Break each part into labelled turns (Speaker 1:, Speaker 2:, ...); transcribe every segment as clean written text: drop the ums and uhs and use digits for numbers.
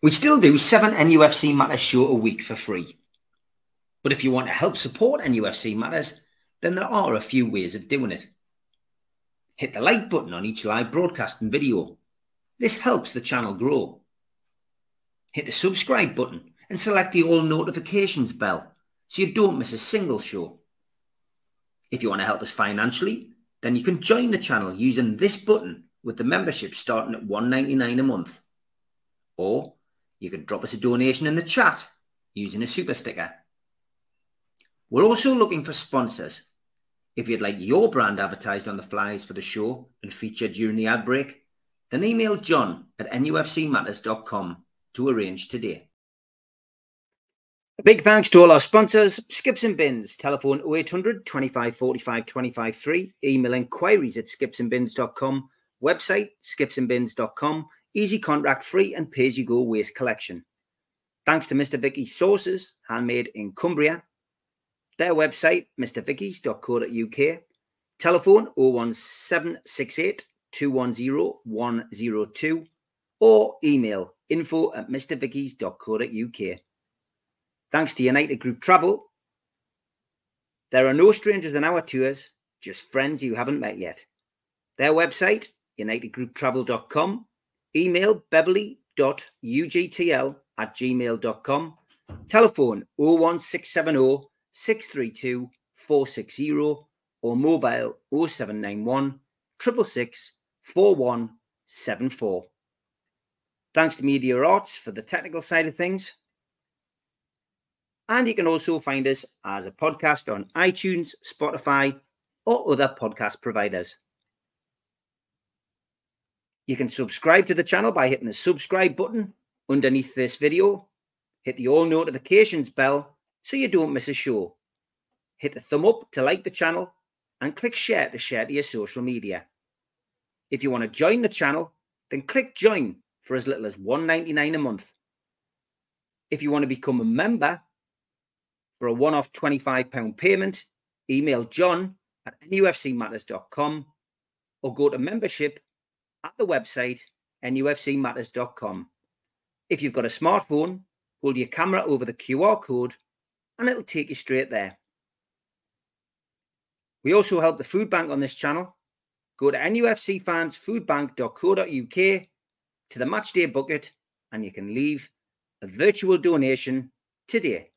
Speaker 1: We still do 7 NUFC Matters show a week for free. But if you want to help support NUFC Matters, then there are a few ways of doing it. Hit the like button on each live broadcast and video. This helps the channel grow. Hit the subscribe button and select the all notifications bell so you don't miss a single show. If you want to help us financially, then you can join the channel using this button with the membership starting at $1.99 a month. Or you can drop us a donation in the chat using a super sticker. We're also looking for sponsors. If you'd like your brand advertised on the flyers for the show and featured during the ad break, then email john@nufcmatters.com to arrange today. A big thanks to all our sponsors: Skips and Bins, telephone 0800 25 45 25 3, email inquiries@skipsandbins.com, website skipsandbins.com, easy contract free and pay-as-you-go waste collection. Thanks to Mr. Vicky's Sauces, handmade in Cumbria. Their website, mrvickies.co.uk, telephone 01768 210 102, or email info@mrvickies.co.uk. Thanks to United Group Travel. There are no strangers in our tours, just friends you haven't met yet. Their website, unitedgrouptravel.com, email beverly.ugtl@gmail.com, telephone 01670 632 460, or mobile 0791 666 4174. Thanks to Media Arts for the technical side of things. And you can also find us as a podcast on iTunes, Spotify, or other podcast providers. You can subscribe to the channel by hitting the subscribe button underneath this video. Hit the all notifications bell so you don't miss a show. Hit the thumb up to like the channel and click share to your social media. If you want to join the channel, then click join for as little as $1.99 a month. If you want to become a member for a one-off £25 payment, email john@nufcmatters.com or go to membership at the website nufcmatters.com. If you've got a smartphone, hold your camera over the QR code and it'll take you straight there. We also help the food bank on this channel. Go to nufcfansfoodbank.co.uk to the matchday bucket and you can leave a virtual donation today.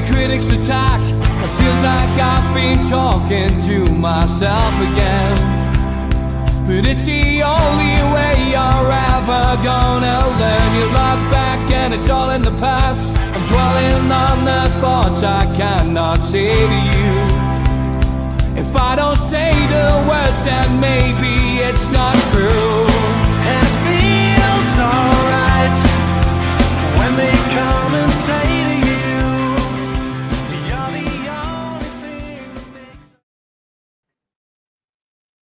Speaker 2: Critics attack. It feels like I've been talking to myself again. But it's the only way you're ever gonna learn. You look back and it's all in the past. I'm dwelling on the thoughts I cannot say to you. If I don't say the words, then maybe it's not true. And it feels alright when they come and say to you,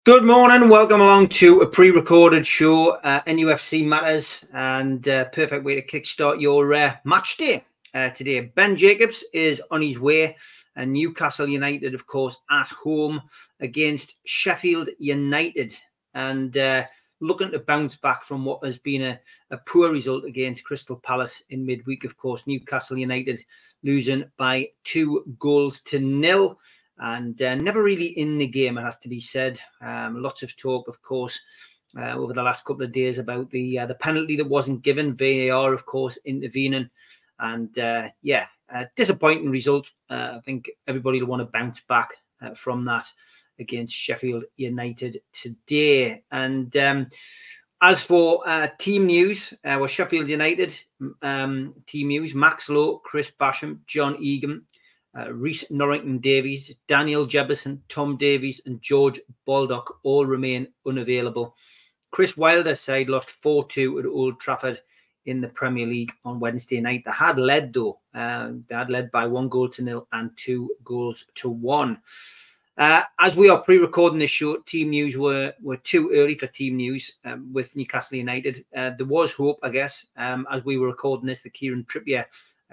Speaker 1: good morning, welcome along to a pre-recorded show, NUFC Matters, and perfect way to kickstart your match day today. Ben Jacobs is on his way, and Newcastle United, of course, at home against Sheffield United, and looking to bounce back from what has been a poor result against Crystal Palace in midweek. Of course, Newcastle United losing by 2-0, and never really in the game, it has to be said. Lots of talk, of course, over the last couple of days about the penalty that wasn't given, VAR, of course, intervening. And yeah, a disappointing result. I think everybody will want to bounce back from that against Sheffield United today. And as for team news, Sheffield United team news: Max Lowe, Chris Basham, John Egan, Rhys Norrington-Davies, Daniel Jefferson, Tom Davies and George Baldock all remain unavailable. Chris Wilder's side lost 4-2 at Old Trafford in the Premier League on Wednesday night. They had led, though. They had led by 1-0 and 2-1. As we are pre-recording this show, team news were too early for team news with Newcastle United. There was hope, I guess, as we were recording this, that Kieran Trippier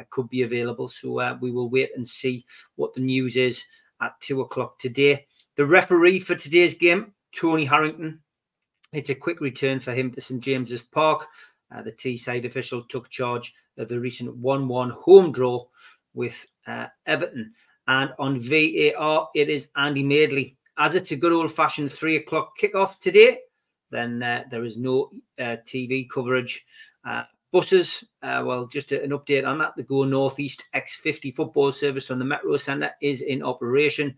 Speaker 1: could be available. So we will wait and see what the news is at 2 o'clock today. The referee for today's game, Tony Harrington. It's a quick return for him to St James's Park. The Teesside official took charge of the recent 1-1 home draw with Everton. And on VAR, it is Andy Madeley. As it's a good old-fashioned 3 o'clock kickoff today, then there is no TV coverage. Buses, well, just an update on that. The Go Northeast X50 football service from the Metro Centre is in operation.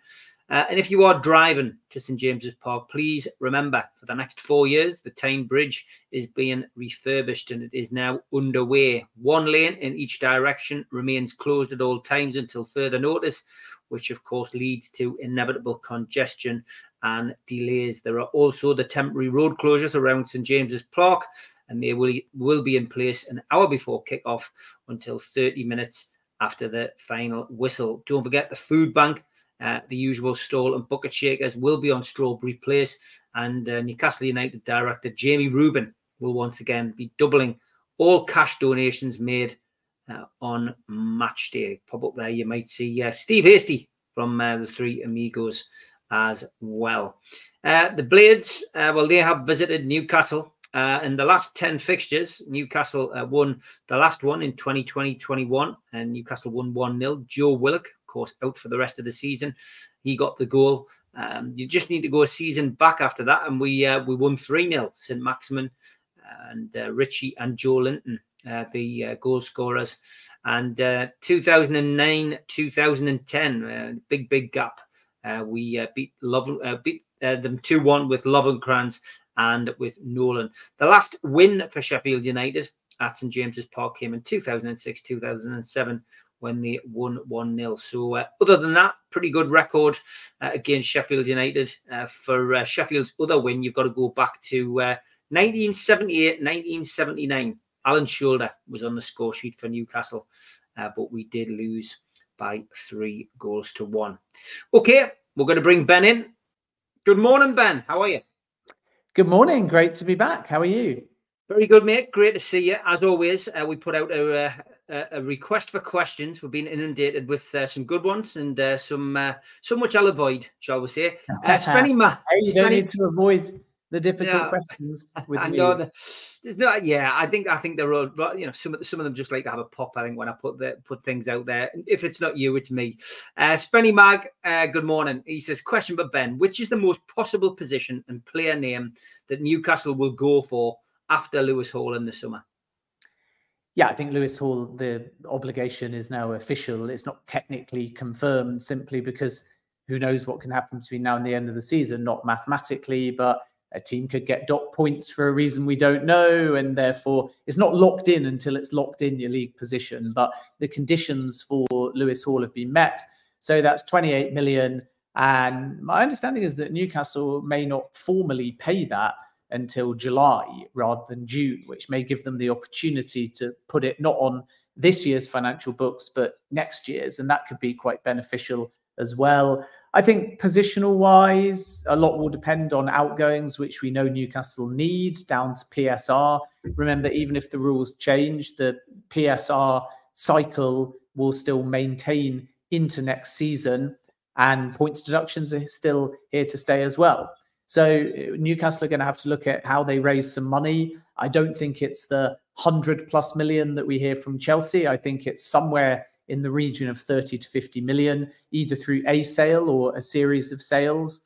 Speaker 1: And if you are driving to St James's Park, please remember, for the next 4 years, the Tyne Bridge is being refurbished and it is now underway. One lane in each direction remains closed at all times until further notice, which of course leads to inevitable congestion and delays. There are also the temporary road closures around St James's Park, and they will be in place an hour before kick-off until 30 minutes after the final whistle. Don't forget the food bank. The usual stall and bucket shakers will be on Strawberry Place, and Newcastle United director Jamie Rubin will once again be doubling all cash donations made on match day. Pop up there, you might see Steve Hasty from the Three Amigos as well. The Blades, well, they have visited Newcastle. In the last 10 fixtures, Newcastle won the last one in 2020-21, and Newcastle won 1-0. Joe Willock, course, out for the rest of the season. He got the goal. You just need to go a season back after that, and we won 3-0. St Maximin and Richie and Joe Linton, the goal scorers. And 2009-2010, big gap. We beat them 2-1 with Lovenkrands and with Nolan. The last win for Sheffield United at St James's Park came in 2006-2007. when they won 1-0. So other than that, pretty good record against Sheffield United. For Sheffield's other win, you've got to go back to 1978, 1979. Alan Shoulder was on the score sheet for Newcastle, but we did lose by 3-1. Okay, we're going to bring Ben in. Good morning, Ben. How are you?
Speaker 3: Good morning. Great to be back. How are you?
Speaker 1: Very good, mate. Great to see you. As always, we put out a request for questions. We've been inundated with some good ones and some which I'll avoid, shall we say.
Speaker 3: Spenny, you don't need to avoid the difficult questions with me.
Speaker 1: No, I think they're all, you know, some of them just like to have a pop. I think when I put things out there, if it's not you, it's me. Spenny Mag, good morning. He says, question for Ben: which is the most possible position and player name that Newcastle will go for after Lewis Hall in the summer?
Speaker 3: Yeah, I think Lewis Hall, the obligation is now official. It's not technically confirmed simply because who knows what can happen between now and the end of the season, not mathematically, but a team could get dot points for a reason we don't know. And therefore, it's not locked in until it's locked in your league position. But the conditions for Lewis Hall have been met. So that's 28 million. And my understanding is that Newcastle may not formally pay that until July rather than June, which may give them the opportunity to put it not on this year's financial books, but next year's. And that could be quite beneficial as well. I think positional wise, a lot will depend on outgoings, which we know Newcastle need, down to PSR. Remember, even if the rules change, the PSR cycle will still maintain into next season, and points deductions are still here to stay as well. So Newcastle are going to have to look at how they raise some money. I don't think it's the 100+ million that we hear from Chelsea. I think it's somewhere in the region of 30 to 50 million, either through a sale or a series of sales.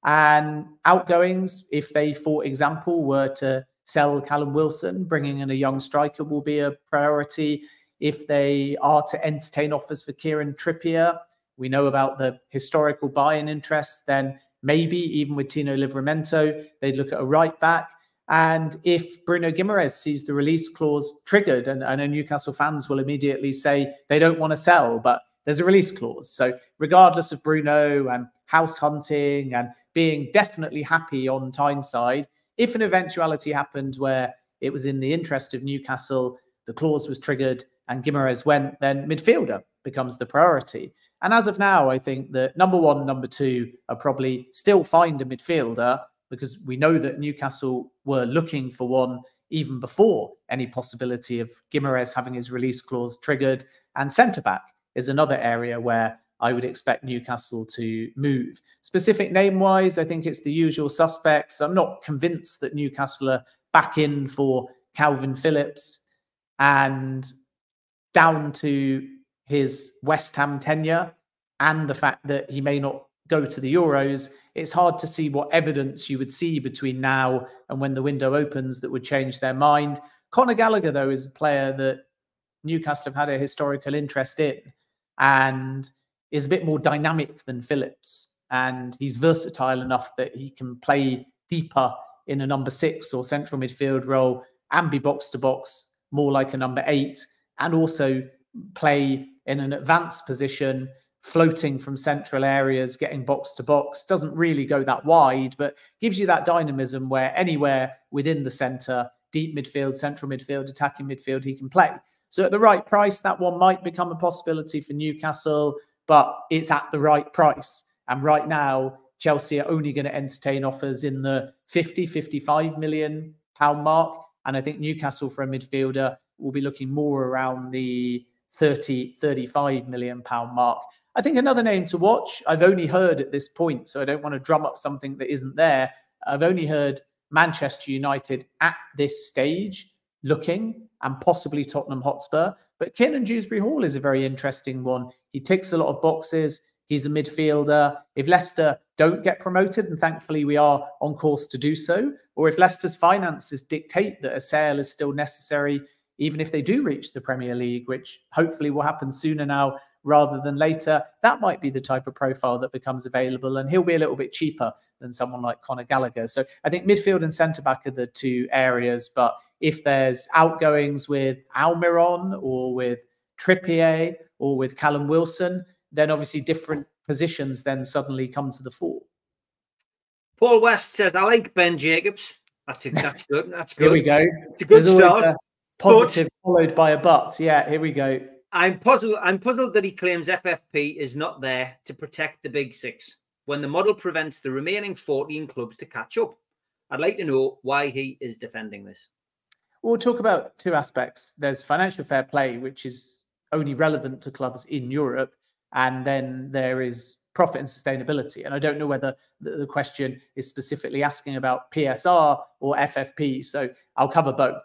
Speaker 3: And outgoings, if they, for example, were to sell Callum Wilson, bringing in a young striker will be a priority. If they are to entertain offers for Kieran Trippier, we know about the historical buy-in interest, then maybe even with Tino Livramento, they'd look at a right back. And if Bruno Guimaraes sees the release clause triggered, and I know Newcastle fans will immediately say they don't want to sell, but there's a release clause. So regardless of Bruno and house hunting and being definitely happy on Tyne side, if an eventuality happened where it was in the interest of Newcastle the clause was triggered and Guimaraes went, then midfielder becomes the priority. And as of now, I think that number one, number two are probably still find a midfielder, because we know that Newcastle were looking for one even before any possibility of Guimaraes having his release clause triggered. And centre-back is another area where I would expect Newcastle to move. Specific name-wise, I think it's the usual suspects. I'm not convinced that Newcastle are back in for Calvin Phillips, and down to his West Ham tenure and the fact that he may not go to the Euros, it's hard to see what evidence you would see between now and when the window opens that would change their mind. Conor Gallagher, though, is a player that Newcastle have had a historical interest in and is a bit more dynamic than Phillips. And he's versatile enough that he can play deeper in a number 6 or central midfield role and be box-to-box more like a number 8, and also play in an advanced position, floating from central areas, getting box-to-box. Doesn't really go that wide, but gives you that dynamism where anywhere within the centre, deep midfield, central midfield, attacking midfield, he can play. So at the right price, that one might become a possibility for Newcastle, but it's at the right price. And right now, Chelsea are only going to entertain offers in the 50, 55 million pound mark. And I think Newcastle for a midfielder will be looking more around the 30, 35 million pound mark. I think another name to watch, I've only heard at this point, so I don't want to drum up something that isn't there. I've only heard Manchester United at this stage looking, and possibly Tottenham Hotspur. But Kiernan Dewsbury-Hall is a very interesting one. He ticks a lot of boxes. He's a midfielder. If Leicester don't get promoted, and thankfully we are on course to do so, or if Leicester's finances dictate that a sale is still necessary, even if they do reach the Premier League, which hopefully will happen sooner now rather than later, that might be the type of profile that becomes available, and he'll be a little bit cheaper than someone like Conor Gallagher. So I think midfield and centre-back are the two areas, but if there's outgoings with Almiron or with Trippier or with Callum Wilson, then obviously different positions then suddenly come to the fore.
Speaker 1: Paul West says, I like Ben Jacobs. That's good. That's good.
Speaker 3: Here we go.
Speaker 1: It's a good
Speaker 3: There's
Speaker 1: start.
Speaker 3: A positive followed by a but. Yeah, here we go.
Speaker 1: I'm puzzled that he claims FFP is not there to protect the big 6 when the model prevents the remaining 14 clubs to catch up. I'd like to know why he is defending this.
Speaker 3: We'll talk about two aspects. There's financial fair play, which is only relevant to clubs in Europe. And then there is profit and sustainability. And I don't know whether the question is specifically asking about PSR or FFP. So I'll cover both.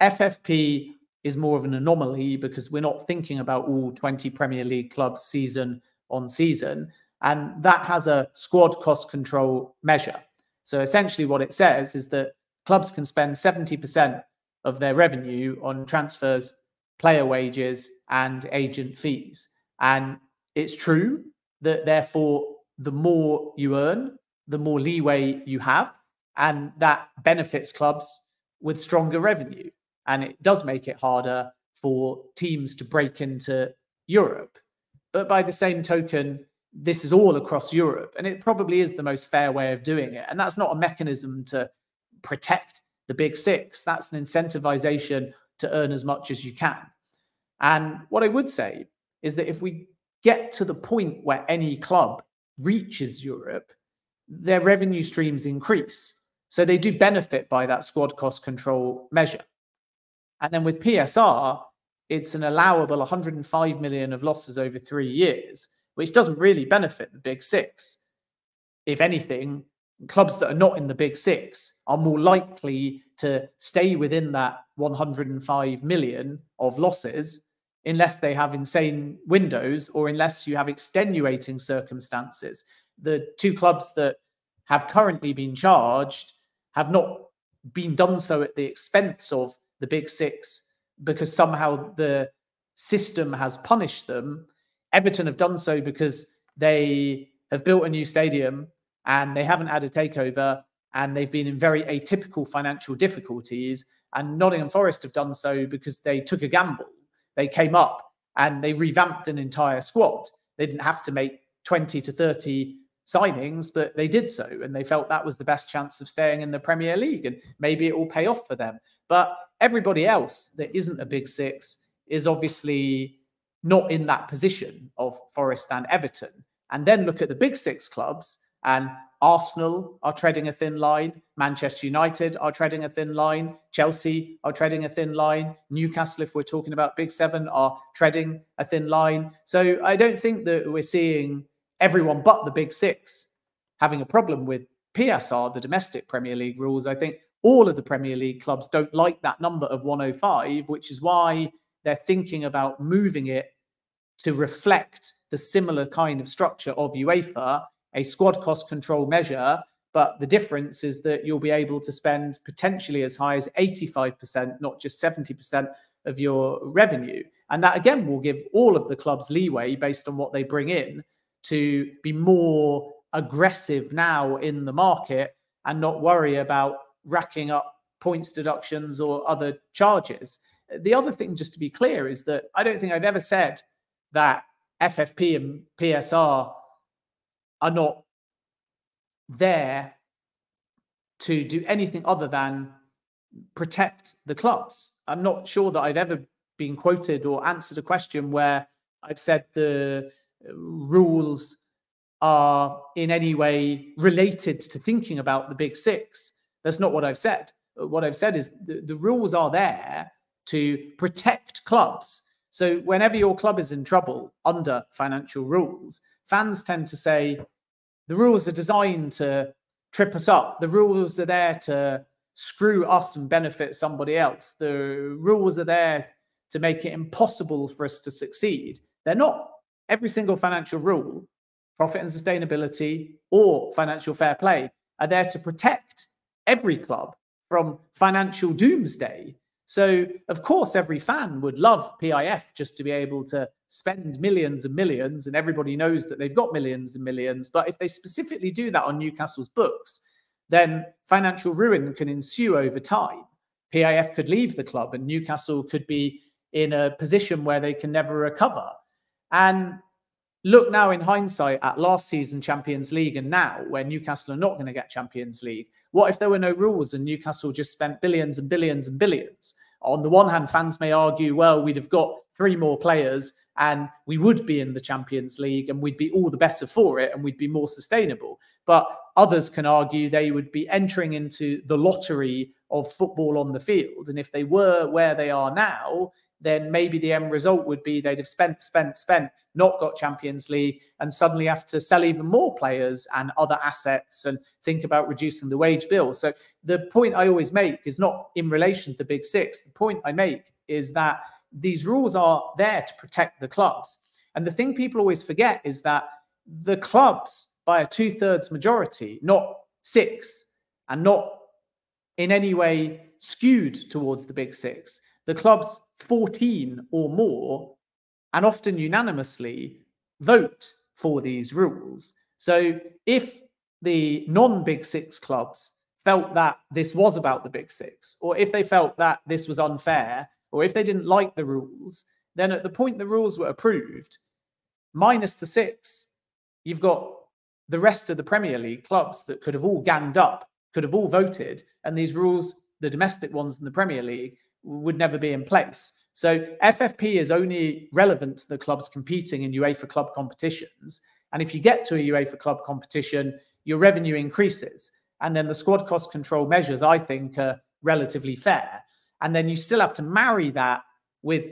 Speaker 3: FFP is more of an anomaly because we're not thinking about all 20 Premier League clubs season on season. And that has a squad cost control measure. So essentially what it says is that clubs can spend 70% of their revenue on transfers, player wages, and agent fees. And it's true that therefore the more you earn, the more leeway you have, and that benefits clubs with stronger revenue. And it does make it harder for teams to break into Europe. But by the same token, this is all across Europe, and it probably is the most fair way of doing it. And that's not a mechanism to protect the big 6. That's an incentivization to earn as much as you can. And what I would say is that if we get to the point where any club reaches Europe, their revenue streams increase. So they do benefit by that squad cost control measure. And then with PSR, it's an allowable 105 million of losses over 3 years, which doesn't really benefit the big 6. If anything, clubs that are not in the big 6 are more likely to stay within that 105 million of losses unless they have insane windows or unless you have extenuating circumstances. The 2 clubs that have currently been charged have not been done so at the expense of the big 6 because somehow the system has punished them. Everton have done so because they have built a new stadium and they haven't had a takeover and they've been in very atypical financial difficulties. And Nottingham Forest have done so because they took a gamble. They came up and they revamped an entire squad. They didn't have to make 20 to 30 signings, but they did so. And they felt that was the best chance of staying in the Premier League. And maybe it will pay off for them. But everybody else that isn't a big six is obviously not in that position of Forest and Everton. And then look at the big six clubs, and Arsenal are treading a thin line. Manchester United are treading a thin line. Chelsea are treading a thin line. Newcastle, if we're talking about Big Seven, are treading a thin line. So I don't think that we're seeing everyone but the Big Six having a problem with PSR, the domestic Premier League rules. I think all of the Premier League clubs don't like that number of 105, which is why they're thinking about moving it to reflect the similar kind of structure of UEFA, a squad cost control measure. But the difference is that you'll be able to spend potentially as high as 85%, not just 70% of your revenue. And that, again, will give all of the clubs leeway based on what they bring in to be more aggressive now in the market and not worry about racking up points deductions or other charges. The other thing, just to be clear, is that I don't think I've ever said that FFP and PSR are not there to do anything other than protect the clubs. I'm not sure that I've ever been quoted or answered a question where I've said the rules are in any way related to thinking about the Big Six. That's not what I've said. What I've said is the rules are there to protect clubs. So whenever your club is in trouble under financial rules, fans tend to say, the rules are designed to trip us up. The rules are there to screw us and benefit somebody else. The rules are there to make it impossible for us to succeed. They're not. Every single financial rule, profit and sustainability or financial fair play, are there to protect every club from financial doomsday. So, of course, every fan would love PIF just to be able to spend millions and millions, and everybody knows that they've got millions and millions. But if they specifically do that on Newcastle's books, then financial ruin can ensue over time. PIF could leave the club and Newcastle could be in a position where they can never recover. And look now in hindsight at last season Champions League and now, where Newcastle are not going to get Champions League. What if there were no rules and Newcastle just spent billions and billions and billions? On the one hand, fans may argue, well, we'd have got 3 more players and we would be in the Champions League and we'd be all the better for it and we'd be more sustainable. But others can argue they would be entering into the lottery of football on the field. And if they were where they are now, then maybe the end result would be they'd have spent, not got Champions League, and suddenly have to sell even more players and other assets and think about reducing the wage bill. So the point I always make is not in relation to the Big Six. The point I make is that these rules are there to protect the clubs. And the thing people always forget is that the clubs, by a 2/3 majority, not 6, and not in any way skewed towards the Big Six, the clubs 14 or more, and often unanimously, vote for these rules. So if the non-Big Six clubs felt that this was about the Big Six, or if they felt that this was unfair, or if they didn't like the rules, then at the point the rules were approved, minus the 6, you've got the rest of the Premier League clubs that could have all ganged up, could have all voted, and these rules, the domestic ones in the Premier League, would never be in place. So FFP is only relevant to the clubs competing in UEFA club competitions. And if you get to a UEFA club competition, your revenue increases. And then the squad cost control measures, I think, are relatively fair. And then you still have to marry that with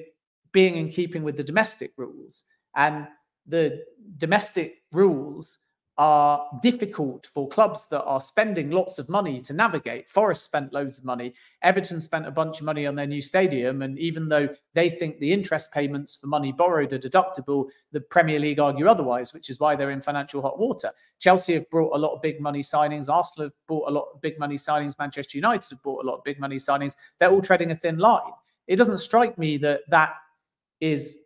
Speaker 3: being in keeping with the domestic rules. And the domestic rules are difficult for clubs that are spending lots of money to navigate. Forest spent loads of money. Everton spent a bunch of money on their new stadium. And even though they think the interest payments for money borrowed are deductible, the Premier League argue otherwise, which is why they're in financial hot water. Chelsea have brought a lot of big money signings. Arsenal have bought a lot of big money signings. Manchester United have bought a lot of big money signings. They're all treading a thin line. It doesn't strike me that that is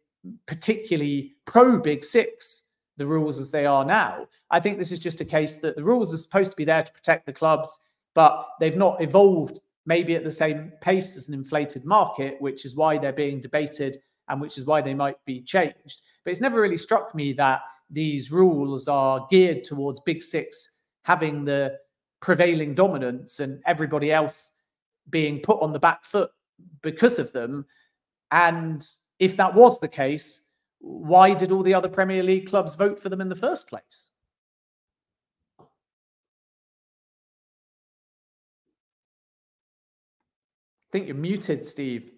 Speaker 3: particularly pro-Big Six, the rules as they are now. I think this is just a case that the rules are supposed to be there to protect the clubs, but they've not evolved maybe at the same pace as an inflated market, which is why they're being debated and which is why they might be changed. But it's never really struck me that these rules are geared towards Big Six having the prevailing dominance and everybody else being put on the back foot because of them? And if that was the case, why did all the other Premier League clubs vote for them in the first place? I think you're muted, Steve.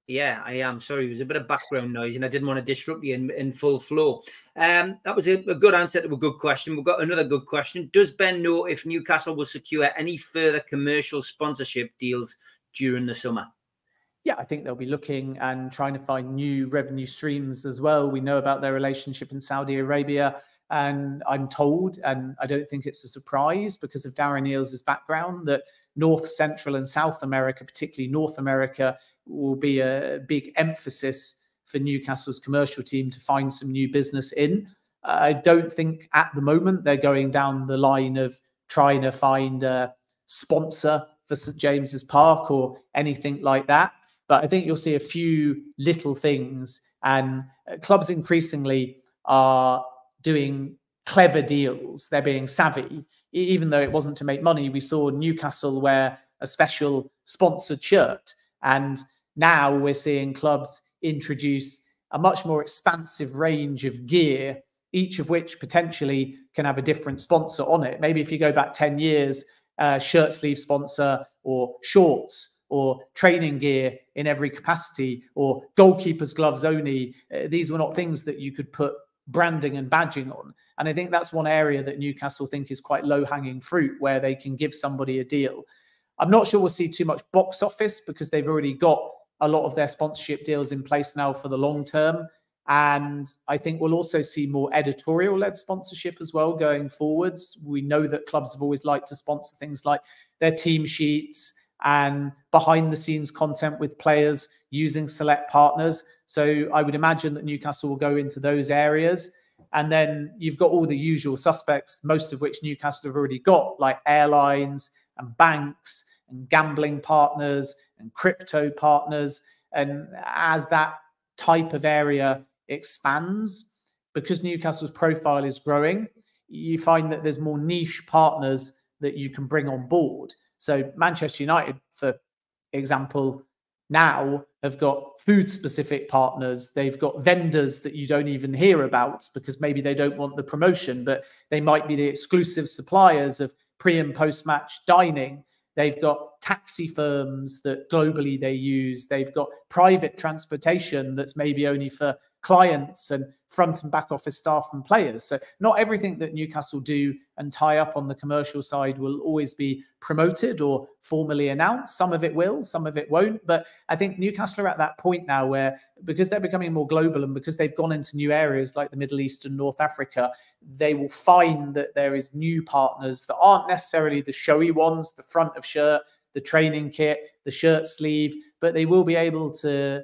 Speaker 1: Yeah, I am. Sorry, there was a bit of background noise and I didn't want to disrupt you in full flow. That was a good answer to a good question. We've got another good question. Does Ben know if Newcastle will secure any further commercial sponsorship deals during the summer?
Speaker 3: Yeah, I think they'll be looking and trying to find new revenue streams as well. We know about their relationship in Saudi Arabia, and I'm told, and I don't think it's a surprise because of Darren Eales' background, that North, Central and South America, particularly North America, will be a big emphasis for Newcastle's commercial team to find some new business in. I don't think at the moment they're going down the line of trying to find a sponsor for St James's Park or anything like that. But I think you'll see a few little things, and clubs increasingly are doing clever deals. They're being savvy. Even though it wasn't to make money, we saw Newcastle wear a special sponsored shirt. And now we're seeing clubs introduce a much more expansive range of gear, each of which potentially can have a different sponsor on it. Maybe if you go back 10 years, shirt sleeve sponsor or shorts or training gear in every capacity, or goalkeepers' gloves only. These were not things that you could put branding and badging on. And I think that's one area that Newcastle think is quite low-hanging fruit, where they can give somebody a deal. I'm not sure we'll see too much box office because they've already got a lot of their sponsorship deals in place now for the long term. And I think we'll also see more editorial-led sponsorship as well going forwards. We know that clubs have always liked to sponsor things like their team sheets and behind-the-scenes content with players using select partners. So I would imagine that Newcastle will go into those areas. And then you've got all the usual suspects, most of which Newcastle have already got, like airlines and banks and gambling partners and crypto partners. And as that type of area expands, because Newcastle's profile is growing, you find that there's more niche partners that you can bring on board. So Manchester United, for example, now have got food-specific partners. They've got vendors that you don't even hear about because maybe they don't want the promotion, but they might be the exclusive suppliers of pre- and post-match dining. They've got taxi firms that globally they use. They've got private transportation that's maybe only for clients and front and back office staff and players. So not everything that Newcastle do and tie up on the commercial side will always be promoted or formally announced. Some of it will, some of it won't. But I think Newcastle are at that point now where, because they're becoming more global and because they've gone into new areas like the Middle East and North Africa, they will find that there is new partners that aren't necessarily the showy ones, the front of shirt, the training kit, the shirt sleeve, but they will be able to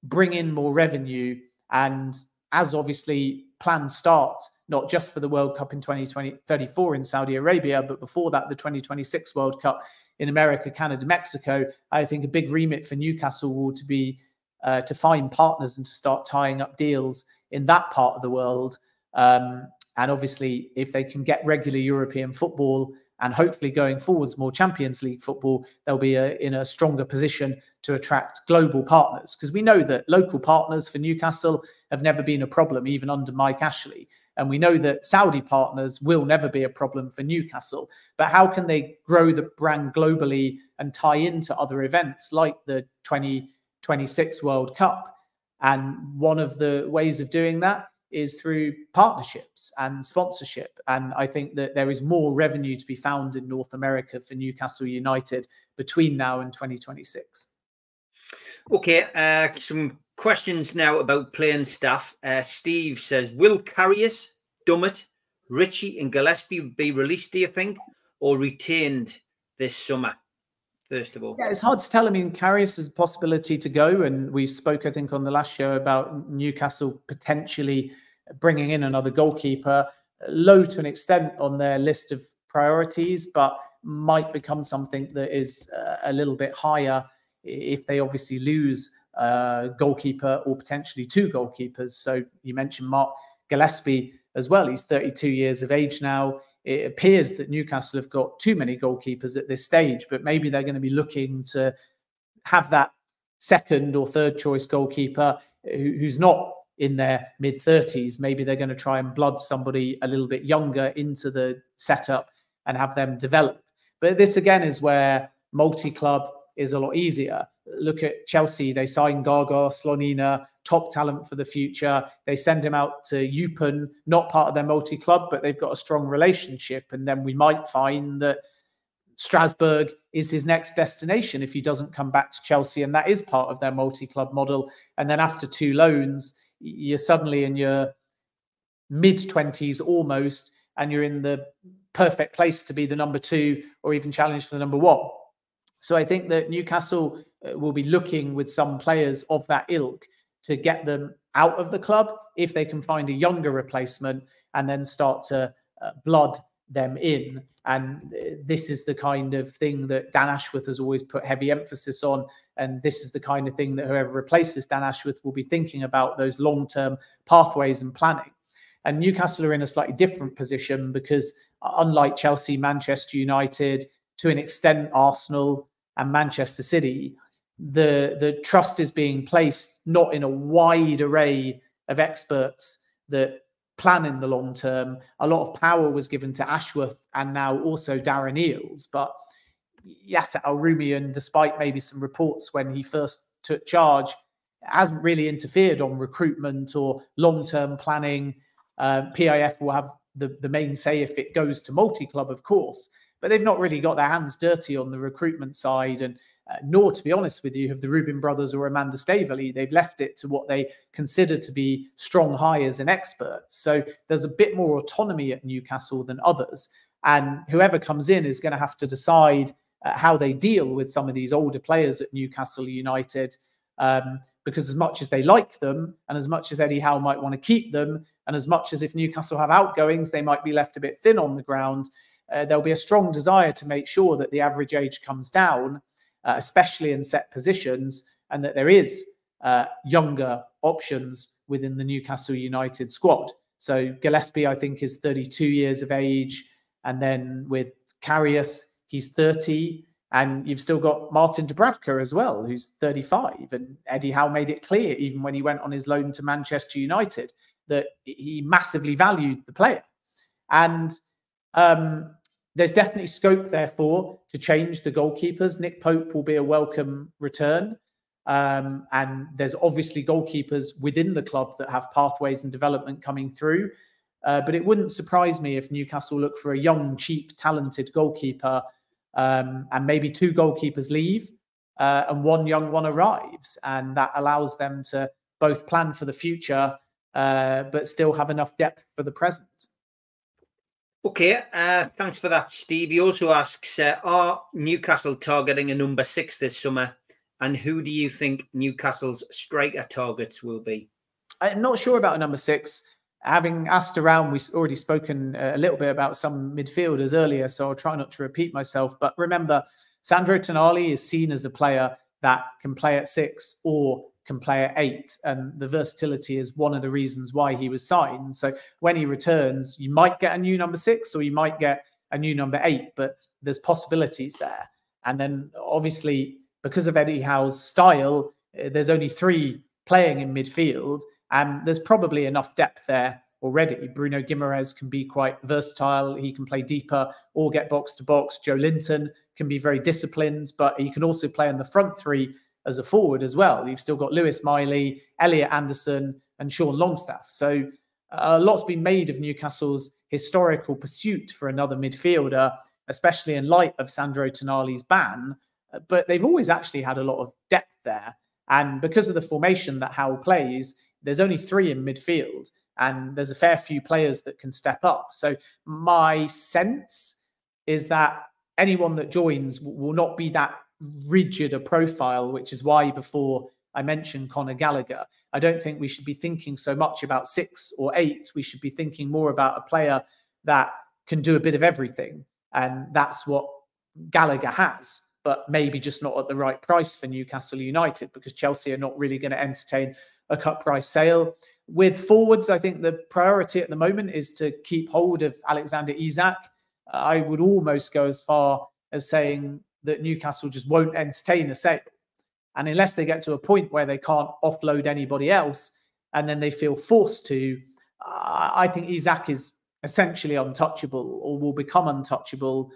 Speaker 3: bring in more revenue. And as obviously plans start, not just for the World Cup in 2034 in Saudi Arabia, but before that, the 2026 World Cup in America, Canada, Mexico, I think a big remit for Newcastle will to be to find partners and to start tying up deals in that part of the world. And obviously, if they can get regular European football and hopefully going forwards more Champions League football, they'll be in a stronger position to attract global partners. Because we know that local partners for Newcastle have never been a problem, even under Mike Ashley. And we know that Saudi partners will never be a problem for Newcastle. But how can they grow the brand globally and tie into other events like the 2026 World Cup? And one of the ways of doing that is through partnerships and sponsorship. And I think that there is more revenue to be found in North America for Newcastle United between now and 2026.
Speaker 1: Okay, some questions now about playing staff. Steve says, will Karius, Dummett, Ritchie and Gillespie be released, do you think, or retained this summer? First of all,
Speaker 3: yeah, it's hard to tell. I mean, Karius has a possibility to go, and we spoke, I think, on the last show about Newcastle potentially bringing in another goalkeeper, low to an extent on their list of priorities, but might become something that is a little bit higher if they obviously lose a goalkeeper or potentially two goalkeepers. So you mentioned Mark Gillespie as well. He's 32 years of age now. it appears that Newcastle have got too many goalkeepers at this stage, but maybe they're going to be looking to have that second or third choice goalkeeper who's not in their mid-30s. Maybe they're going to try and blood somebody a little bit younger into the setup and have them develop. But this again is where multi-club is a lot easier. Look at Chelsea. They signed Gaga Slonina, top talent for the future. They send him out to Eupen, not part of their multi-club, but they've got a strong relationship. And then we might find that Strasbourg is his next destination if he doesn't come back to Chelsea, and that is part of their multi-club model. And then after 2 loans, you're suddenly in your mid-20s almost, and you're in the perfect place to be the number 2 or even challenge for the number 1. So I think that Newcastle will be looking with some players of that ilk to get them out of the club if they can find a younger replacement, and then start to blood them in. And this is the kind of thing that Dan Ashworth has always put heavy emphasis on. And this is the kind of thing that whoever replaces Dan Ashworth will be thinking about, those long-term pathways and planning. And Newcastle are in a slightly different position because unlike Chelsea, Manchester United, to an extent Arsenal and Manchester City, the trust is being placed not in a wide array of experts that plan in the long term. A lot of power was given to Ashworth and now also Darren Eales, but Yasser Al-Rumayyan, despite maybe some reports when he first took charge, hasn't really interfered on recruitment or long-term planning. PIF will have the main say if it goes to multi-club, of course, but they've not really got their hands dirty on the recruitment side, and nor, to be honest with you, have the Rubin brothers or Amanda Staveley. They've left it to what they consider to be strong hires and experts. So there's a bit more autonomy at Newcastle than others. And whoever comes in is going to have to decide how they deal with some of these older players at Newcastle United, because as much as they like them, and as much as Eddie Howe might want to keep them, and as much as if Newcastle have outgoings, they might be left a bit thin on the ground, there'll be a strong desire to make sure that the average age comes down, especially in set positions, and that there is younger options within the Newcastle United squad. So Gillespie, I think, is 32 years of age. And then with Karius, he's 30. And you've still got Martin Dubravka as well, who's 35. And Eddie Howe made it clear, even when he went on his loan to Manchester United, that he massively valued the player. And there's definitely scope, therefore, to change the goalkeepers. Nick Pope will be a welcome return. And there's obviously goalkeepers within the club that have pathways and development coming through. But it wouldn't surprise me if Newcastle look for a young, cheap, talented goalkeeper, and maybe 2 goalkeepers leave and 1 young one arrives. And that allows them to both plan for the future, but still have enough depth for the present.
Speaker 1: Okay, thanks for that, Steve. He also asks, are Newcastle targeting a number 6 this summer? And who do you think Newcastle's striker targets will be?
Speaker 3: I'm not sure about a number 6. Having asked around, we've already spoken a little bit about some midfielders earlier, so I'll try not to repeat myself. But remember, Sandro Tonali is seen as a player that can play at 6 or can play at 8, and the versatility is one of the reasons why he was signed. So when he returns, you might get a new number 6 or you might get a new number 8, but there's possibilities there. And then obviously, because of Eddie Howe's style, there's only 3 playing in midfield, and there's probably enough depth there already. Bruno Guimaraes can be quite versatile. He can play deeper or get box to box. Joe Linton can be very disciplined, but he can also play in the front 3 as a forward as well. You've still got Lewis Miley, Elliot Anderson, and Sean Longstaff. So a lot's been made of Newcastle's historical pursuit for another midfielder, especially in light of Sandro Tonali's ban. But they've always actually had a lot of depth there. And because of the formation that Howe plays, there's only 3 in midfield, and there's a fair few players that can step up. So my sense is that anyone that joins will not be that rigid a profile, which is why before I mentioned Conor Gallagher, I don't think we should be thinking so much about 6 or 8. We should be thinking more about a player that can do a bit of everything. And that's what Gallagher has, but maybe just not at the right price for Newcastle United, because Chelsea are not really going to entertain a cut price sale. With forwards, I think the priority at the moment is to keep hold of Alexander Isak. I would almost go as far as saying that Newcastle just won't entertain a sale. And unless they get to a point where they can't offload anybody else and then they feel forced to, I think Isak is essentially untouchable, or will become untouchable,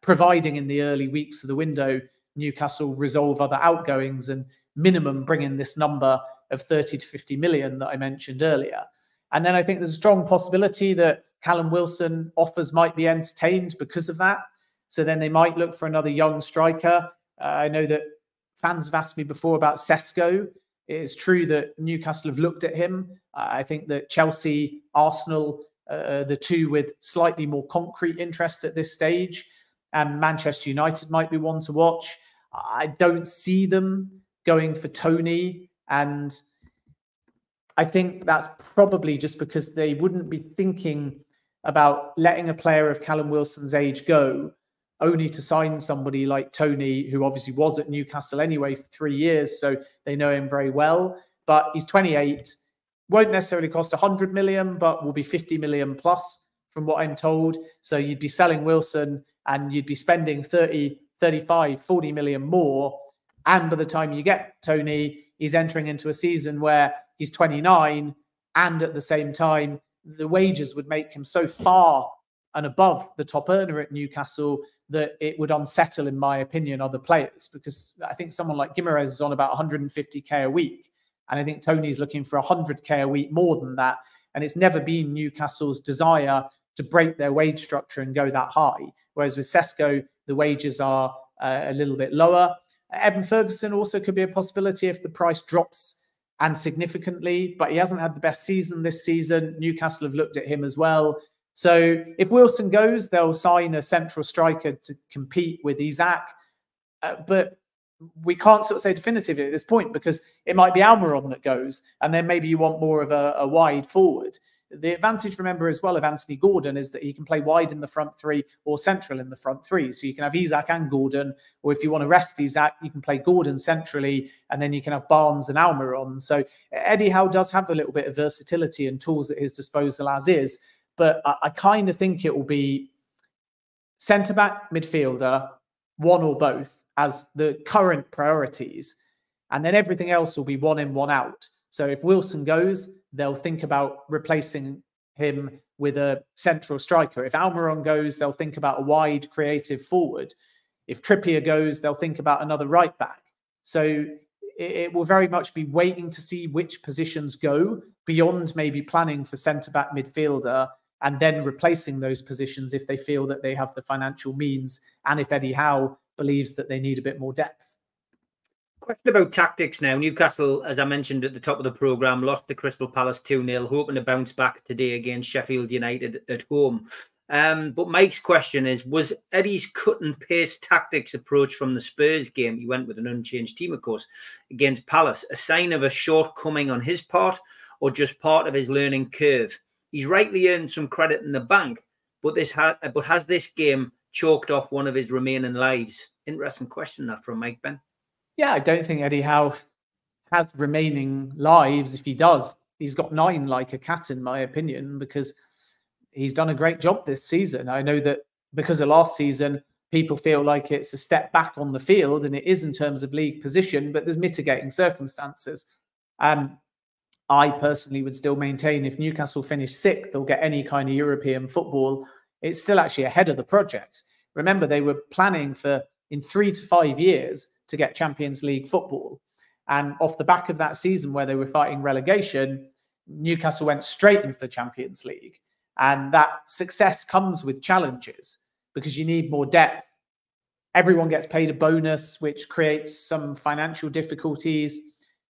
Speaker 3: providing in the early weeks of the window Newcastle resolve other outgoings and minimum bring in this number of 30 to 50 million that I mentioned earlier. And then I think there's a strong possibility that Callum Wilson offers might be entertained because of that. So then they might look for another young striker. I know that fans have asked me before about Sesko. It is true that Newcastle have looked at him. I think that Chelsea, Arsenal, the two with slightly more concrete interest at this stage, and Manchester United might be one to watch. I don't see them going for Toney, and I think that's probably just because they wouldn't be thinking about letting a player of Callum Wilson's age go, only to sign somebody like Toney, who obviously was at Newcastle anyway for 3 years, so they know him very well. But he's 28, won't necessarily cost 100 million, but will be 50 million plus, from what I'm told. So you'd be selling Wilson and you'd be spending 30, 35, 40 million more. And by the time you get Toney, he's entering into a season where he's 29, and at the same time, the wages would make him so far and above the top earner at Newcastle that it would unsettle, in my opinion, other players. Because I think someone like Guimaraes is on about 150k a week, and I think Toney's looking for 100k a week more than that. And it's never been Newcastle's desire to break their wage structure and go that high. Whereas with Sesko, the wages are a little bit lower. Evan Ferguson also could be a possibility if the price drops, and significantly, but he hasn't had the best season this season. Newcastle have looked at him as well. So if Wilson goes, they'll sign a central striker to compete with Isak. But we can't sort of say definitively at this point, because it might be Almiron that goes, and then maybe you want more of a wide forward. The advantage, remember, as well of Anthony Gordon is that he can play wide in the front three or central in the front three. So you can have Isak and Gordon, or if you want to rest Isak, you can play Gordon centrally, and then you can have Barnes and Almiron. So Eddie Howe does have a little bit of versatility and tools at his disposal as is, but I kind of think it will be centre-back, midfielder, one or both as the current priorities, and then everything else will be one in, one out. So if Wilson goes, they'll think about replacing him with a central striker. If Almiron goes, they'll think about a wide creative forward. If Trippier goes, they'll think about another right back. So it will very much be waiting to see which positions go, beyond maybe planning for centre-back, midfielder, and then replacing those positions if they feel that they have the financial means, and if Eddie Howe believes that they need a bit more depth.
Speaker 1: Question about tactics now. Newcastle, as I mentioned at the top of the programme, lost to Crystal Palace 2-0, hoping to bounce back today against Sheffield United at home. But Mike's question is, was Eddie's cut and paste tactics approach from the Spurs game, he went with an unchanged team, of course, against Palace, a sign of a shortcoming on his part, or just part of his learning curve? He's rightly earned some credit in the bank, but has this game chalked off one of his remaining lives? Interesting question that from Mike, Ben.
Speaker 3: Yeah, I don't think Eddie Howe has remaining lives. If he does, he's got 9 like a cat, in my opinion, because he's done a great job this season. I know that because of last season, people feel like it's a step back on the field, and it is in terms of league position, but there's mitigating circumstances. I personally would still maintain if Newcastle finish 6th or get any kind of European football, it's still actually ahead of the project. Remember, they were planning for in 3 to 5 years to get Champions League football. And off the back of that season where they were fighting relegation, Newcastle went straight into the Champions League. And that success comes with challenges because you need more depth. Everyone gets paid a bonus, which creates some financial difficulties.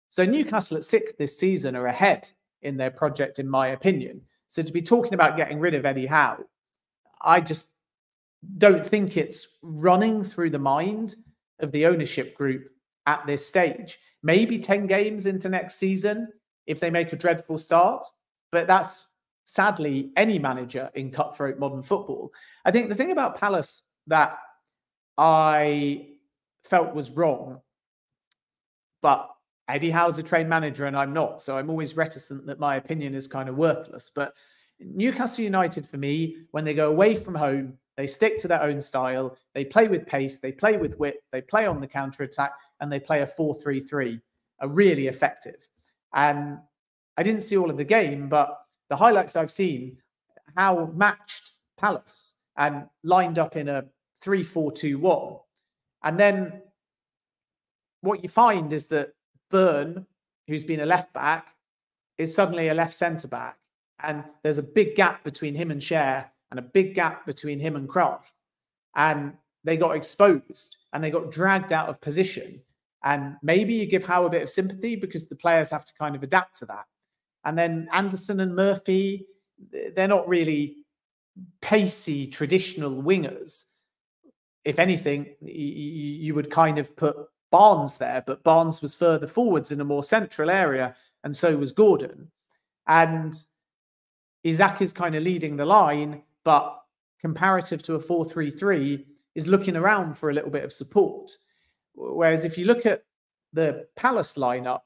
Speaker 3: So Newcastle at 6th this season are ahead in their project, in my opinion. So to be talking about getting rid of Eddie Howe, I just don't think it's running through the mind of the ownership group at this stage. Maybe 10 games into next season if they make a dreadful start, but that's sadly any manager in cutthroat modern football. I think the thing about Palace that I felt was wrong, but Eddie Howe's a trained manager and I'm not, so I'm always reticent that my opinion is kind of worthless. But Newcastle United, for me, when they go away from home They stick to their own style. They play with pace. They play with width. They play on the counter-attack, and they play a 4-3-3, are really effective. And I didn't see all of the game, but the highlights I've seen, how matched Palace and lined up in a 3-4-2-1. And then what you find is that Burn, who's been a left back, is suddenly a left centre back. And there's a big gap between him and Cher, and a big gap between him and Kraft. And they got exposed and they got dragged out of position. And maybe you give Howe a bit of sympathy because the players have to kind of adapt to that. And then Anderson and Murphy, they're not really pacey, traditional wingers. If anything, you would kind of put Barnes there, but Barnes was further forwards in a more central area, and so was Gordon. And Isaac is kind of leading the line, but comparative to a 4-3-3 is looking around for a little bit of support. Whereas if you look at the Palace lineup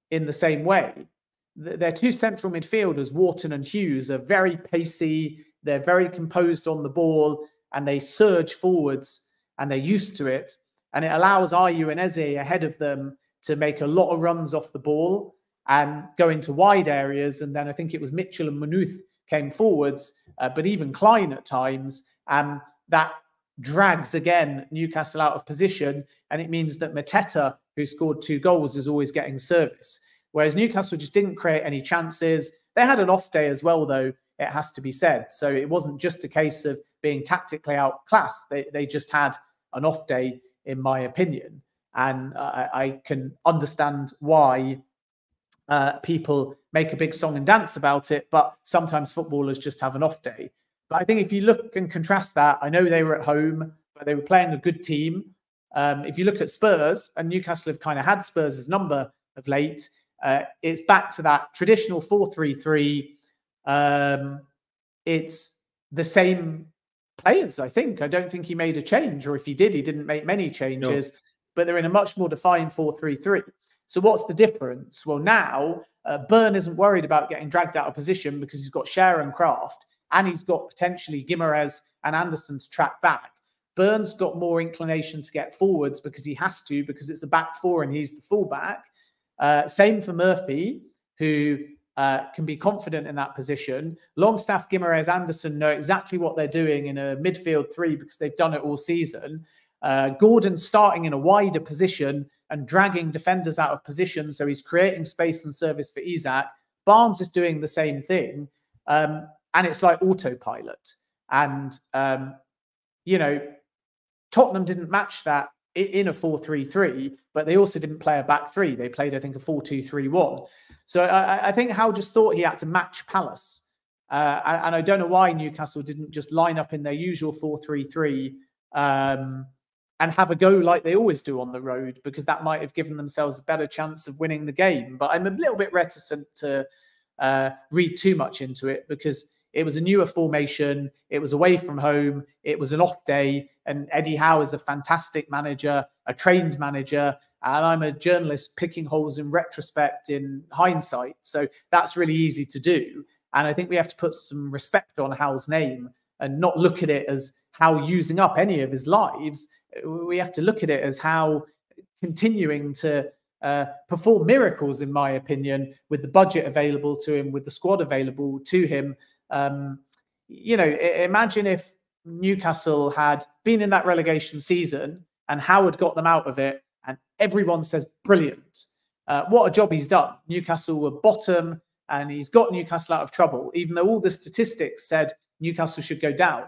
Speaker 3: in the same way, their two central midfielders, Wharton and Hughes, are very pacey. They're very composed on the ball, and they surge forwards, and they're used to it. And it allows Ayew and Eze ahead of them to make a lot of runs off the ball and go into wide areas. And then I think it was Mitchell and Maynooth came forwards, but even Klein at times. And that drags, again, Newcastle out of position. And it means that Mateta, who scored 2 goals, is always getting service. Whereas Newcastle just didn't create any chances. They had an off day as well, though, it has to be said. So it wasn't just a case of being tactically outclassed. They just had an off day, in my opinion. And I can understand why people make a big song and dance about it, but sometimes footballers just have an off day. But I think if you look and contrast that, I know they were at home, but they were playing a good team. If you look at Spurs, and Newcastle have kind of had Spurs' number of late, it's back to that traditional 4-3-3. It's the same players, I think. I don't think he made a change, or if he did, he didn't make many changes, but they're in a much more defined 4-3-3. So what's the difference? Well, now Burn isn't worried about getting dragged out of position because he's got Cher and Kraft, and he's got potentially Guimaraes and Anderson to track back. Burn's got more inclination to get forwards because he has to, because it's a back four and he's the fullback. Same for Murphy, who can be confident in that position. Longstaff, Guimaraes, Anderson know exactly what they're doing in a midfield 3 because they've done it all season. Gordon starting in a wider position and dragging defenders out of position, so he's creating space and service for Isaac. Barnes is doing the same thing, and it's like autopilot. And, you know, Tottenham didn't match that in a 4-3-3, but they also didn't play a back 3. They played, I think, a 4-2-3-1. So I think Howe just thought he had to match Palace. And I don't know why Newcastle didn't just line up in their usual 4-3-3 and have a go like they always do on the road, because that might have given themselves a better chance of winning the game. But I'm a little bit reticent to read too much into it, because it was a newer formation. It was away from home. It was an off day. And Eddie Howe is a fantastic manager, a trained manager. And I'm a journalist picking holes in retrospect, in hindsight. So that's really easy to do. And I think we have to put some respect on Howe's name and not look at it as Howe using up any of his lives. We have to look at it as Howe continuing to perform miracles, in my opinion, with the budget available to him, with the squad available to him. You know, imagine if Newcastle had been in that relegation season and Howard got them out of it, and everyone says, brilliant. What a job he's done. Newcastle were bottom, and he's got Newcastle out of trouble, even though all the statistics said Newcastle should go down.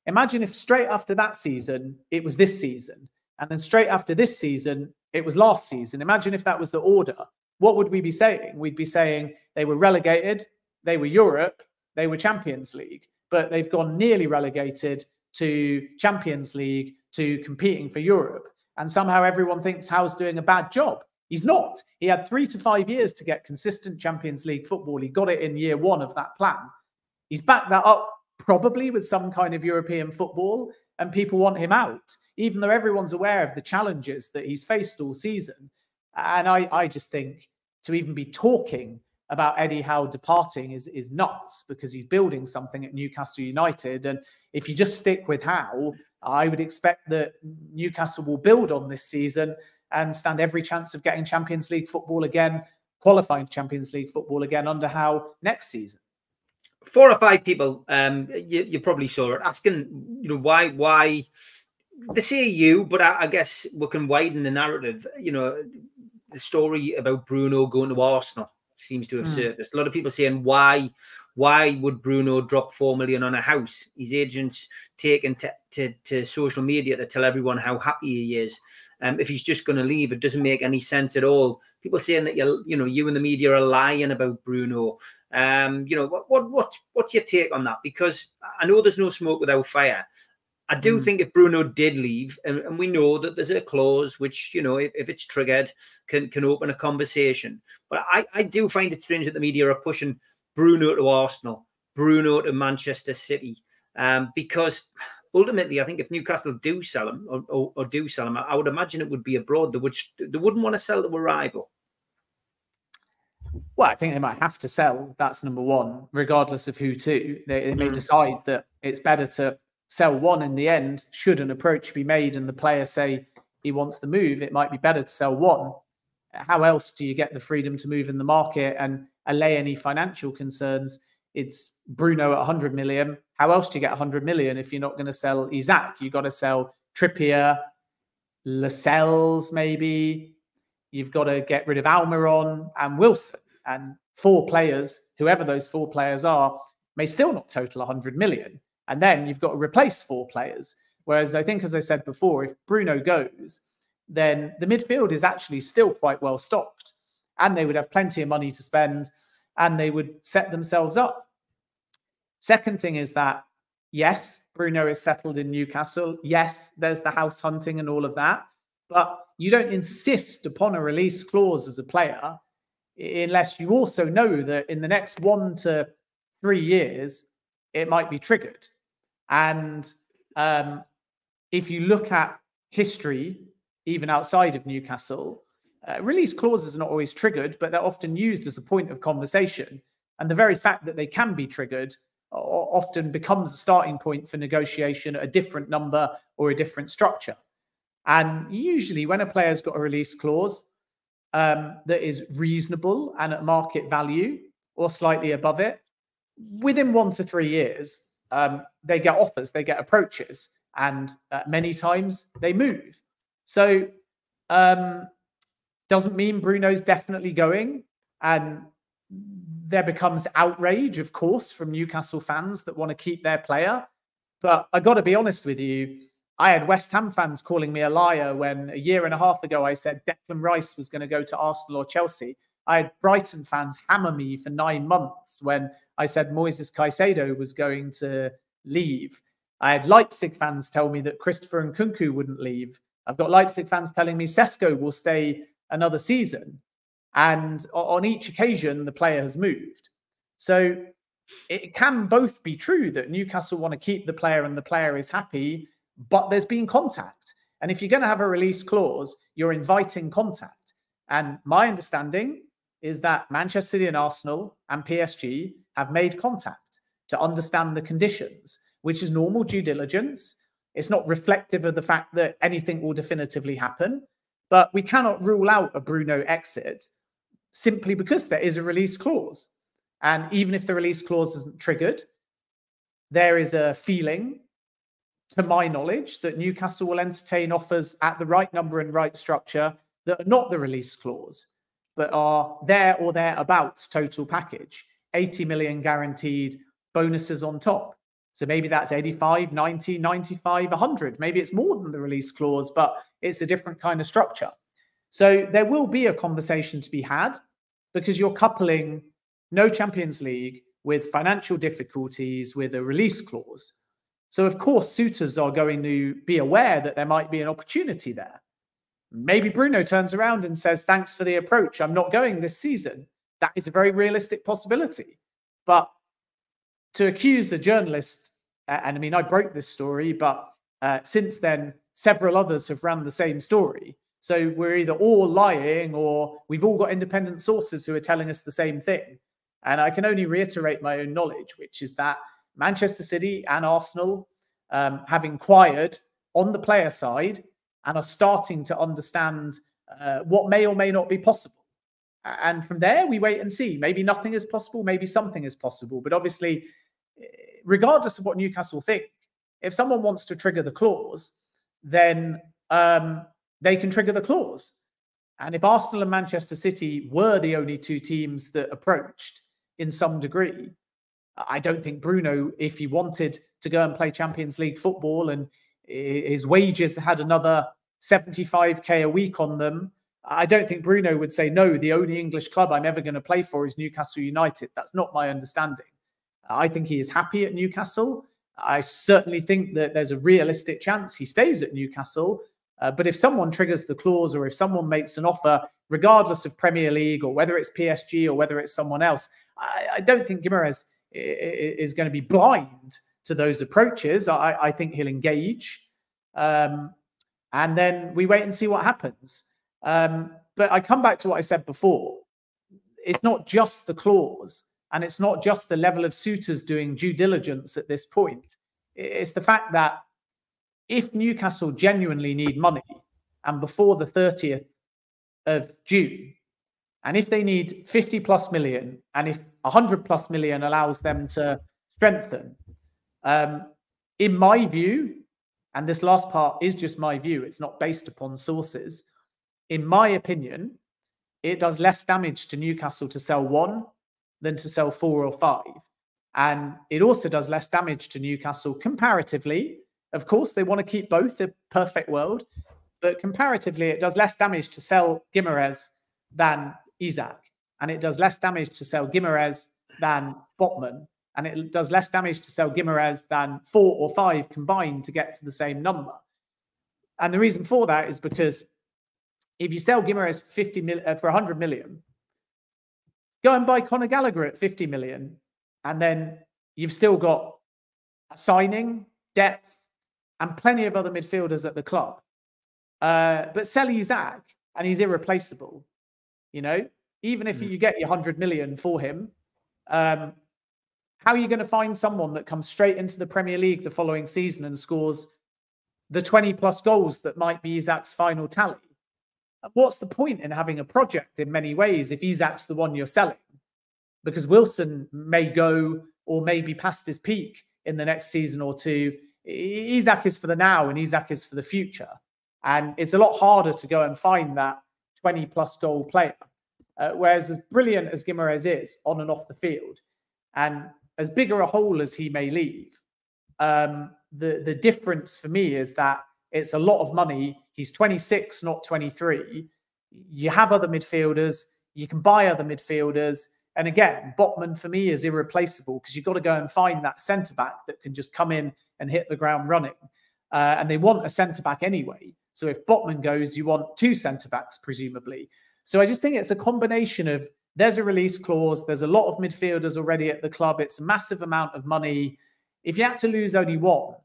Speaker 3: Imagine if straight after that season, it was this season, and then straight after this season, it was last season. Imagine if that was the order. What would we be saying? We'd be saying they were relegated, they were Europe, they were Champions League, but they've gone nearly relegated to Champions League to competing for Europe. And somehow everyone thinks Howe's doing a bad job. He's not. He had 3 to 5 years to get consistent Champions League football. He got it in year 1 of that plan. He's backed that up probably with some kind of European football, and people want him out, even though everyone's aware of the challenges that he's faced all season. And I just think to even be talking about Eddie Howe departing is nuts, because he's building something at Newcastle United. And if you just stick with Howe, I would expect that Newcastle will build on this season and stand every chance of getting Champions League football again, qualifying Champions League football again under Howe next season.
Speaker 1: 4 or 5 people, you probably saw it, asking, why they say you, but I guess we can widen the narrative. The story about Bruno going to Arsenal seems to have surfaced. A lot of people saying, why would Bruno drop 4 million on a house? His agent's taken to social media to tell everyone how happy he is. If he's just going to leave, it doesn't make any sense at all. People saying that you and the media are lying about Bruno. What's your take on that? Because I know there's no smoke without fire. I do think if Bruno did leave, and we know that there's a clause which, if it's triggered, can open a conversation. But I do find it strange that the media are pushing Bruno to Arsenal, Bruno to Manchester City, because ultimately, I think if Newcastle do sell him or do sell him, I would imagine it would be abroad. They wouldn't want to sell to a rival.
Speaker 3: Well, I think they might have to sell. That's number one, regardless of who to. They may decide that it's better to sell one in the end. Should an approach be made and the player say he wants the move, it might be better to sell one. How else do you get the freedom to move in the market and allay any financial concerns? It's Bruno at 100 million. How else do you get 100 million if you're not going to sell Isaac? You've got to sell Trippier, Lascelles maybe. You've got to get rid of Almiron and Wilson. And 4 players, whoever those 4 players are, may still not total 100 million. And then you've got to replace 4 players. Whereas I think, as I said before, if Bruno goes, then the midfield is actually still quite well stocked. And they would have plenty of money to spend, and they would set themselves up. Second thing is that, yes, Bruno is settled in Newcastle. Yes, there's the house hunting and all of that. But you don't insist upon a release clause as a player unless you also know that in the next 1 to 3 years, it might be triggered. And if you look at history, even outside of Newcastle, release clauses are not always triggered, but they're often used as a point of conversation. And the very fact that they can be triggered often becomes a starting point for negotiation at a different number or a different structure. And usually when a player's got a release clause that is reasonable and at market value or slightly above it, within 1 to 3 years, they get offers, they get approaches, and many times they move. So doesn't mean Bruno's definitely going. And there becomes outrage, of course, from Newcastle fans that want to keep their player. But I got to be honest with you, I had West Ham fans calling me a liar when 1.5 years ago I said Declan Rice was going to go to Arsenal or Chelsea. I had Brighton fans hammer me for 9 months when I said Moises Caicedo was going to leave. I had Leipzig fans tell me that Christopher Nkunku wouldn't leave. I've got Leipzig fans telling me Sesko will stay another season. And on each occasion, the player has moved. So it can both be true that Newcastle want to keep the player and the player is happy, but there's been contact. And if you're going to have a release clause, you're inviting contact. And my understanding is that Manchester City and Arsenal and PSG have made contact to understand the conditions, which is normal due diligence. It's not reflective of the fact that anything will definitively happen, but we cannot rule out a Bruno exit simply because there is a release clause. And even if the release clause isn't triggered, there is a feeling, to my knowledge, that Newcastle will entertain offers at the right number and right structure that are not the release clause, but are there or thereabouts total package. 80 million guaranteed, bonuses on top. So maybe that's 85, 90, 95, 100. Maybe it's more than the release clause, but it's a different kind of structure. So there will be a conversation to be had because you're coupling no Champions League with financial difficulties with a release clause. So of course, suitors are going to be aware that there might be an opportunity there. Maybe Bruno turns around and says, thanks for the approach, I'm not going this season. That is a very realistic possibility. But to accuse a journalist, and I mean, I broke this story, but since then, several others have ran the same story, So we're either all lying or we've all got independent sources who are telling us the same thing. And I can only reiterate my own knowledge, which is that Manchester City and Arsenal have inquired on the player side and are starting to understand what may or may not be possible. And from there, we wait and see. Maybe nothing is possible, maybe something is possible. But obviously, regardless of what Newcastle think, if someone wants to trigger the clause, then they can trigger the clause. And if Arsenal and Manchester City were the only two teams that approached in some degree, I don't think Bruno, if he wanted to go and play Champions League football and his wages had another 75k a week on them, I don't think Bruno would say, no, the only English club I'm ever going to play for is Newcastle United. That's not my understanding. I think he is happy at Newcastle. I certainly think that there's a realistic chance he stays at Newcastle. But if someone triggers the clause or if someone makes an offer, regardless of Premier League or whether it's PSG or whether it's someone else, I don't think Guimaraes is going to be blind to those approaches. I think he'll engage. And then we wait and see what happens. But I come back to what I said before. It's not just the clause and it's not just the level of suitors doing due diligence at this point. It's the fact that if Newcastle genuinely need money and before the 30th of June, and if they need 50 plus million, and if 100 plus million allows them to strengthen, in my view, and this last part is just my view, it's not based upon sources, in my opinion, it does less damage to Newcastle to sell one than to sell 4 or 5. And it also does less damage to Newcastle comparatively. Of course, they want to keep both, the perfect world, but comparatively, it does less damage to sell Guimaraes than Isak. And it does less damage to sell Guimaraes than Botman. And it does less damage to sell Guimaraes than 4 or 5 combined to get to the same number. And the reason for that is because if you sell Guimaraes for 100 million, go and buy Conor Gallagher at 50 million, and then you've still got a signing, depth, and plenty of other midfielders at the club. But sell Isak, and he's irreplaceable. You know, even if you get your 100 million for him, how are you going to find someone that comes straight into the Premier League the following season and scores the 20 plus goals that might be Isak's final tally? What's the point in having a project in many ways if Isak's the one you're selling? Because Wilson may go or may be past his peak in the next season or two. Isak is for the now and Isak is for the future. And it's a lot harder to go and find that 20 plus goal player. Whereas as brilliant as Guimaraes is on and off the field, and as bigger a hole as he may leave, the difference for me is that it's a lot of money. He's 26, not 23. You have other midfielders. You can buy other midfielders. And again, Botman for me is irreplaceable because you've got to go and find that centre-back that can just come in and hit the ground running. And they want a centre-back anyway. So if Botman goes, you want 2 centre-backs, presumably. So I just think it's a combination of there's a release clause. There's a lot of midfielders already at the club. It's a massive amount of money. If you had to lose only one,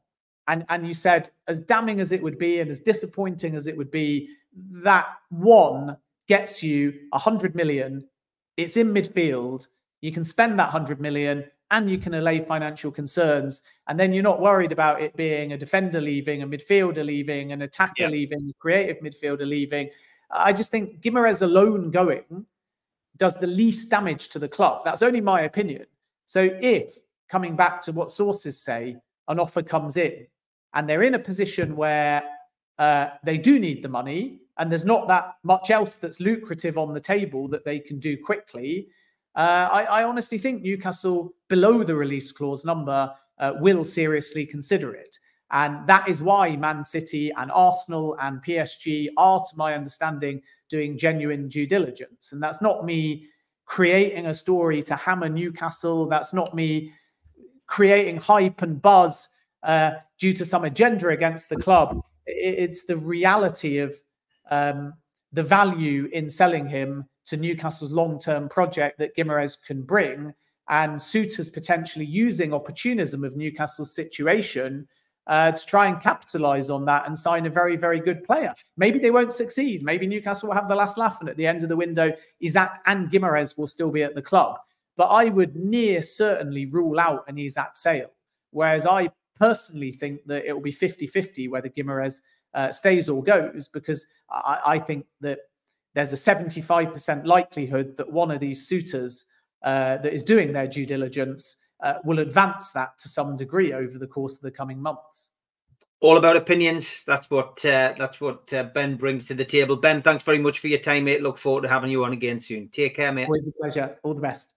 Speaker 3: and you said, as damning as it would be and as disappointing as it would be, that one gets you 100 million. It's in midfield. You can spend that 100 million and you can allay financial concerns. And then you're not worried about it being a defender leaving, a midfielder leaving, an attacker leaving, a creative midfielder leaving. I just think Guimaraes alone going does the least damage to the club. That's only my opinion. So if, coming back to what sources say, an offer comes in and they're in a position where they do need the money and there's not that much else that's lucrative on the table that they can do quickly, I honestly think Newcastle, below the release clause number, will seriously consider it. And that is why Man City and Arsenal and PSG are, to my understanding, doing genuine due diligence. And that's not me creating a story to hammer Newcastle. That's not me creating hype and buzz due to some agenda against the club. It's the reality of the value in selling him to Newcastle's long-term project that Guimaraes can bring, and suitors potentially using opportunism of Newcastle's situation to try and capitalise on that and sign a very, very good player. Maybe they won't succeed. Maybe Newcastle will have the last laugh, and at the end of the window, Isaac and Guimaraes will still be at the club. But I would near certainly rule out an Isaac sale, whereas I personally think that it will be 50-50 whether Guimaraes stays or goes, because I think that there's a 75% likelihood that one of these suitors that is doing their due diligence will advance that to some degree over the course of the coming months.
Speaker 1: All about opinions. That's what Ben brings to the table. Ben, thanks very much for your time, mate. Look forward to having you on again soon. Take care, mate.
Speaker 3: Always a pleasure. All the best.